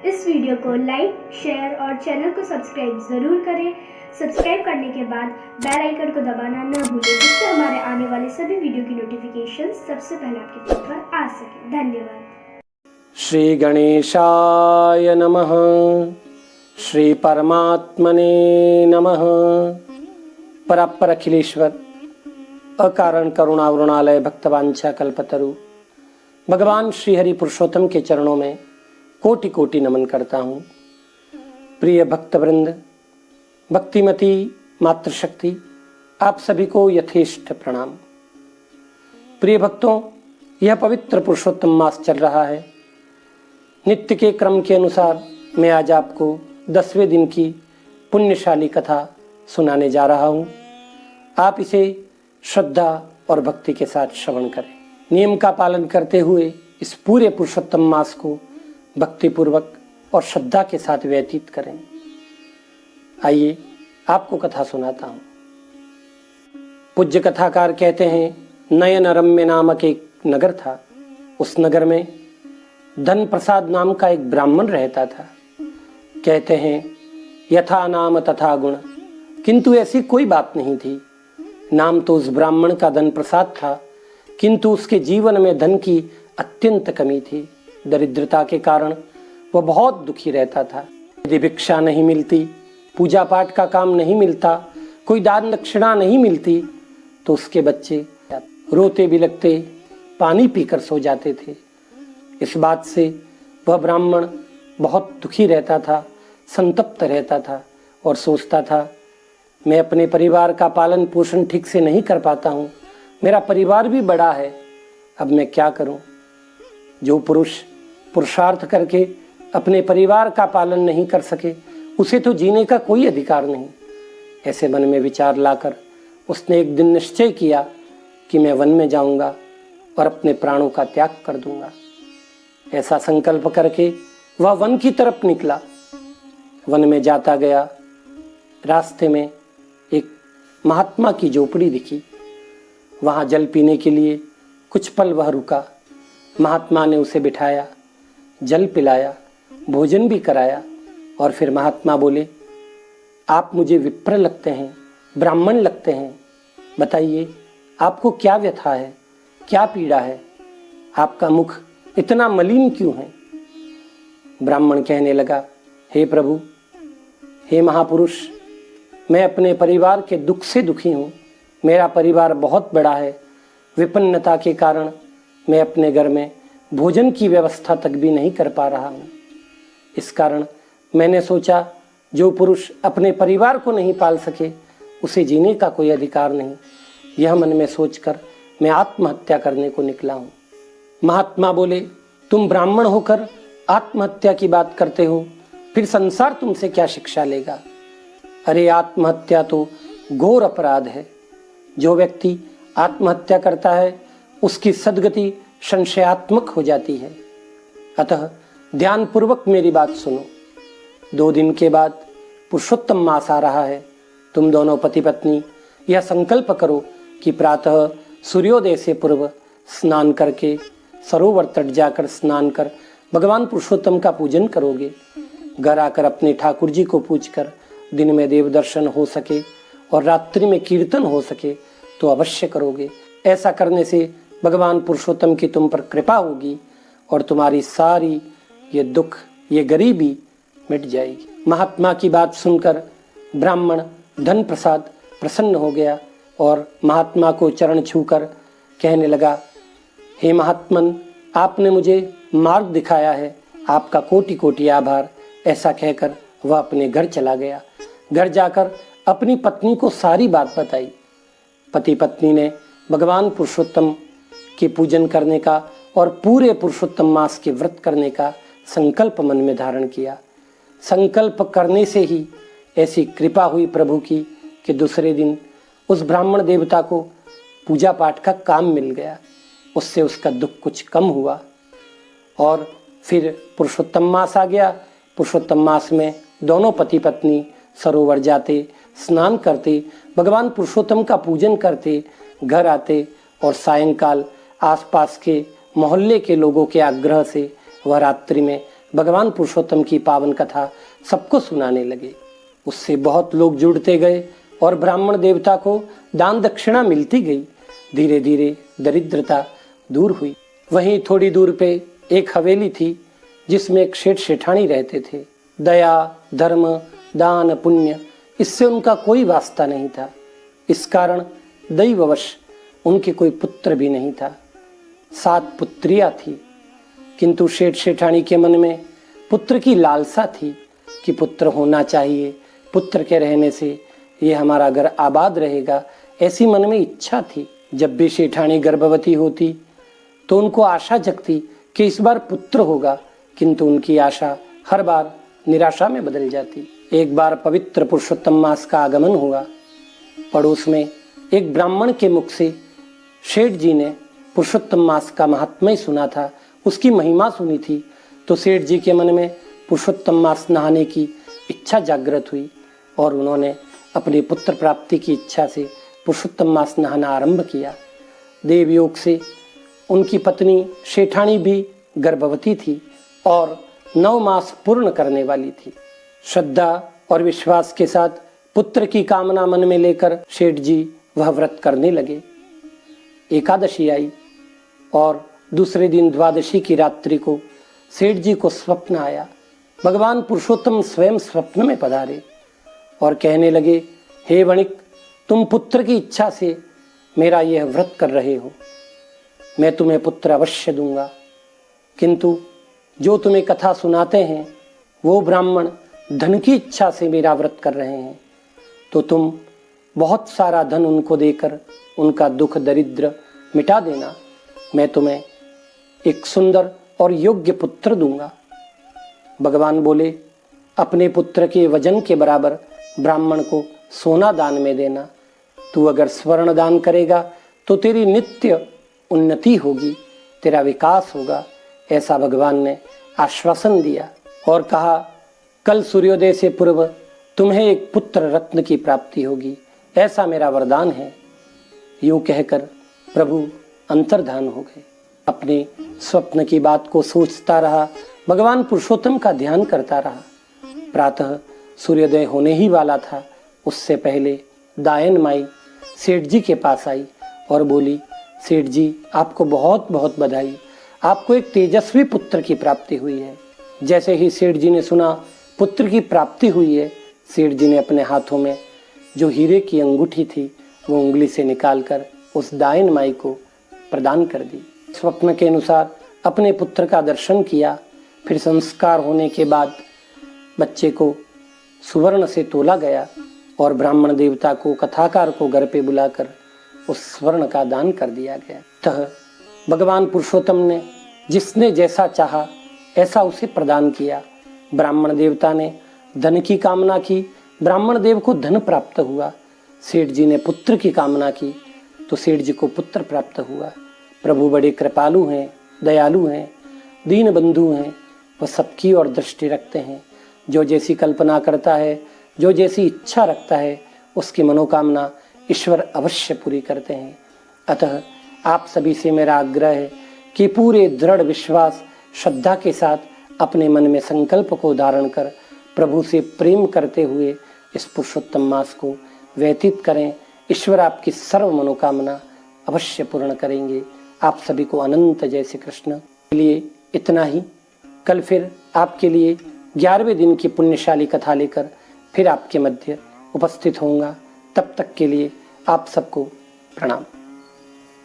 इस वीडियो को like, share और चैनल को सब्सक्राइब जरूर करें। सब्सक्राइब करने के बाद बेल आइकन को दबाना न भूलें, जिससे हमारे आने वाले सभी वीडियो की नोटिफिकेशन सबसे पहले आपके फोन पर आ सके। धन्यवाद। श्री गणेशाय नमः। श्री परमात्मने नमः। परापर अखिलेश्वर अकारण करुणावृणालय भक्तवांछा कल्पतरु भगवान श्री हरि पुरुषोत्तम के चरणों में कोटि कोटि नमन करता हूँ। प्रिय भक्तवृंद, भक्तिमती मातृशक्ति, आप सभी को यथेष्ट प्रणाम। प्रिय भक्तों, यह पवित्र पुरुषोत्तम मास चल रहा है। नित्य के क्रम के अनुसार मैं आज आपको 10वें दिन की पुण्यशाली कथा सुनाने जा रहा हूँ। आप इसे श्रद्धा और भक्ति के साथ श्रवण करें। नियम का पालन करते हुए इस पूरे पुरुषोत्तम मास को भक्तिपूर्वक और श्रद्धा के साथ व्यतीत करें। आइए आपको कथा सुनाता हूँ। पूज्य कथाकार कहते हैं, नयन रम्य नामक एक नगर था। उस नगर में धन प्रसाद नाम का एक ब्राह्मण रहता था। कहते हैं, यथा नाम तथा गुण, किंतु ऐसी कोई बात नहीं थी। नाम तो उस ब्राह्मण का धन प्रसाद था, किंतु उसके जीवन में धन की अत्यंत कमी थी। दरिद्रता के कारण वह बहुत दुखी रहता था। यदि भिक्षा नहीं मिलती, पूजा पाठ का काम नहीं मिलता, कोई दान दक्षिणा नहीं मिलती, तो उसके बच्चे रोते बिलखते पानी पीकर सो जाते थे। इस बात से वह ब्राह्मण बहुत दुखी रहता था, संतप्त रहता था और सोचता था, मैं अपने परिवार का पालन पोषण ठीक से नहीं कर पाता हूँ। मेरा परिवार भी बड़ा है, अब मैं क्या करूँ। जो पुरुष पुरुषार्थ करके अपने परिवार का पालन नहीं कर सके, उसे तो जीने का कोई अधिकार नहीं। ऐसे मन में विचार लाकर उसने एक दिन निश्चय किया कि मैं वन में जाऊंगा और अपने प्राणों का त्याग कर दूंगा। ऐसा संकल्प करके वह वन की तरफ निकला। वन में जाता गया। रास्ते में एक महात्मा की झोपड़ी दिखी। वहां जल पीने के लिए कुछ पल वह रुका। महात्मा ने उसे बिठाया, जल पिलाया, भोजन भी कराया और फिर महात्मा बोले, आप मुझे विप्र लगते हैं, ब्राह्मण लगते हैं। बताइए, आपको क्या व्यथा है, क्या पीड़ा है? आपका मुख इतना मलिन क्यों है? ब्राह्मण कहने लगा, हे प्रभु, हे महापुरुष, मैं अपने परिवार के दुख से दुखी हूँ। मेरा परिवार बहुत बड़ा है। विपन्नता के कारण मैं अपने घर में भोजन की व्यवस्था तक भी नहीं कर पा रहा हूँ। इस कारण मैंने सोचा, जो पुरुष अपने परिवार को नहीं पाल सके, उसे जीने का कोई अधिकार नहीं। यह मन में सोचकर मैं आत्महत्या करने को निकला हूँ। महात्मा बोले, तुम ब्राह्मण होकर आत्महत्या की बात करते हो, फिर संसार तुमसे क्या शिक्षा लेगा? अरे, आत्महत्या तो घोर अपराध है। जो व्यक्ति आत्महत्या करता है, उसकी सद्गति संशयात्मक हो जाती है। अतः ध्यानपूर्वक मेरी बात सुनो। 2 दिन के बाद पुरुषोत्तम मास आ रहा है। तुम दोनों पति पत्नी यह संकल्प करो कि प्रातः सूर्योदय से पूर्व स्नान करके सरोवर तट जाकर स्नान कर भगवान पुरुषोत्तम का पूजन करोगे। घर आकर अपने ठाकुर जी को पूजकर दिन में देव दर्शन हो सके और रात्रि में कीर्तन हो सके तो अवश्य करोगे। ऐसा करने से भगवान पुरुषोत्तम की तुम पर कृपा होगी और तुम्हारी सारी ये दुख, ये गरीबी मिट जाएगी। महात्मा की बात सुनकर ब्राह्मण धन प्रसाद प्रसन्न हो गया और महात्मा को चरण छूकर कहने लगा, हे महात्मन, आपने मुझे मार्ग दिखाया है, आपका कोटि कोटि आभार। ऐसा कहकर वह अपने घर चला गया। घर जाकर अपनी पत्नी को सारी बात बताई। पति पत्नी ने भगवान पुरुषोत्तम के पूजन करने का और पूरे पुरुषोत्तम मास के व्रत करने का संकल्प मन में धारण किया। संकल्प करने से ही ऐसी कृपा हुई प्रभु की कि दूसरे दिन उस ब्राह्मण देवता को पूजा पाठ का काम मिल गया। उससे उसका दुख कुछ कम हुआ और फिर पुरुषोत्तम मास आ गया। पुरुषोत्तम मास में दोनों पति पत्नी सरोवर जाते, स्नान करते, भगवान पुरुषोत्तम का पूजन करते, घर आते और सायंकाल आसपास के मोहल्ले के लोगों के आग्रह से वह रात्रि में भगवान पुरुषोत्तम की पावन कथा सबको सुनाने लगे। उससे बहुत लोग जुड़ते गए और ब्राह्मण देवता को दान दक्षिणा मिलती गई। धीरे धीरे दरिद्रता दूर हुई। वहीं थोड़ी दूर पे एक हवेली थी जिसमें एक सेठ सेठानी रहते थे। दया, धर्म, दान, पुण्य इससे उनका कोई वास्ता नहीं था। इस कारण दैववश उनके कोई पुत्र भी नहीं था। 7 पुत्रियां थी, किंतु सेठ सेठानी के मन में पुत्र की लालसा थी कि पुत्र होना चाहिए, पुत्र के रहने से ये हमारा घर आबाद रहेगा, ऐसी मन में इच्छा थी। जब भी सेठानी गर्भवती होती तो उनको आशा जगती कि इस बार पुत्र होगा, किंतु उनकी आशा हर बार निराशा में बदल जाती। एक बार पवित्र पुरुषोत्तम मास का आगमन हुआ। पड़ोस में एक ब्राह्मण के मुख से सेठ जी ने पुरुषोत्तम मास का महात्म्य सुना था, उसकी महिमा सुनी थी। तो सेठ जी के मन में पुरुषोत्तम मास नहाने की इच्छा जागृत हुई और उन्होंने अपने पुत्र प्राप्ति की इच्छा से पुरुषोत्तम मास नहाना आरंभ किया। देवयोग से उनकी पत्नी सेठानी भी गर्भवती थी और 9 मास पूर्ण करने वाली थी। श्रद्धा और विश्वास के साथ पुत्र की कामना मन में लेकर सेठ जी वह व्रत करने लगे। एकादशी आई और दूसरे दिन द्वादशी की रात्रि को सेठ जी को स्वप्न आया। भगवान पुरुषोत्तम स्वयं स्वप्न में पधारे और कहने लगे, हे वणिक, तुम पुत्र की इच्छा से मेरा यह व्रत कर रहे हो, मैं तुम्हें पुत्र अवश्य दूंगा, किंतु जो तुम्हें कथा सुनाते हैं वो ब्राह्मण धन की इच्छा से मेरा व्रत कर रहे हैं, तो तुम बहुत सारा धन उनको देकर उनका दुख दरिद्र मिटा देना, मैं तुम्हें एक सुंदर और योग्य पुत्र दूंगा। भगवान बोले, अपने पुत्र के वजन के बराबर ब्राह्मण को सोना दान में देना। तू अगर स्वर्ण दान करेगा तो तेरी नित्य उन्नति होगी, तेरा विकास होगा, ऐसा भगवान ने आश्वासन दिया और कहा, कल सूर्योदय से पूर्व तुम्हें एक पुत्र रत्न की प्राप्ति होगी, ऐसा मेरा वरदान है। यूं कहकर प्रभु अंतर्धान हो गए। अपने स्वप्न की बात को सोचता रहा, भगवान पुरुषोत्तम का ध्यान करता रहा। प्रातः सूर्योदय होने ही वाला था, उससे पहले दायन माई सेठ जी के पास आई और बोली, सेठ जी आपको बहुत बहुत बधाई, आपको एक तेजस्वी पुत्र की प्राप्ति हुई है। जैसे ही सेठ जी ने सुना पुत्र की प्राप्ति हुई है, सेठ जी ने अपने हाथों में जो हीरे की अंगूठी थी वो उंगली से निकालकर उस दायन माई को प्रदान कर दी। स्वप्न के अनुसार अपने पुत्र का दर्शन किया। फिर संस्कार होने के बाद बच्चे को सुवर्ण से तोला गया और ब्राह्मण देवता को, कथाकार को घर पे बुलाकर उस स्वर्ण का दान कर दिया गया। तह भगवान पुरुषोत्तम ने जिसने जैसा चाहा ऐसा उसे प्रदान किया। ब्राह्मण देवता ने धन की कामना की, ब्राह्मण देव को धन प्राप्त हुआ। सेठ जी ने पुत्र की कामना की तो सेठ जी को पुत्र प्राप्त हुआ। प्रभु बड़े कृपालु हैं, दयालु हैं, दीन बंधु हैं, वह सबकी ओर दृष्टि रखते हैं। जो जैसी कल्पना करता है, जो जैसी इच्छा रखता है, उसकी मनोकामना ईश्वर अवश्य पूरी करते हैं। अतः आप सभी से मेरा आग्रह है कि पूरे दृढ़ विश्वास, श्रद्धा के साथ अपने मन में संकल्प को धारण कर प्रभु से प्रेम करते हुए इस पुरुषोत्तम मास को व्यतीत करें। ईश्वर आपकी सर्व मनोकामना अवश्य पूर्ण करेंगे। आप सभी को अनंत जय श्री कृष्ण। के लिए इतना ही। कल फिर आपके लिए 11वें दिन की पुण्यशाली कथा लेकर फिर आपके मध्य उपस्थित होऊंगा। तब तक के लिए आप सबको प्रणाम।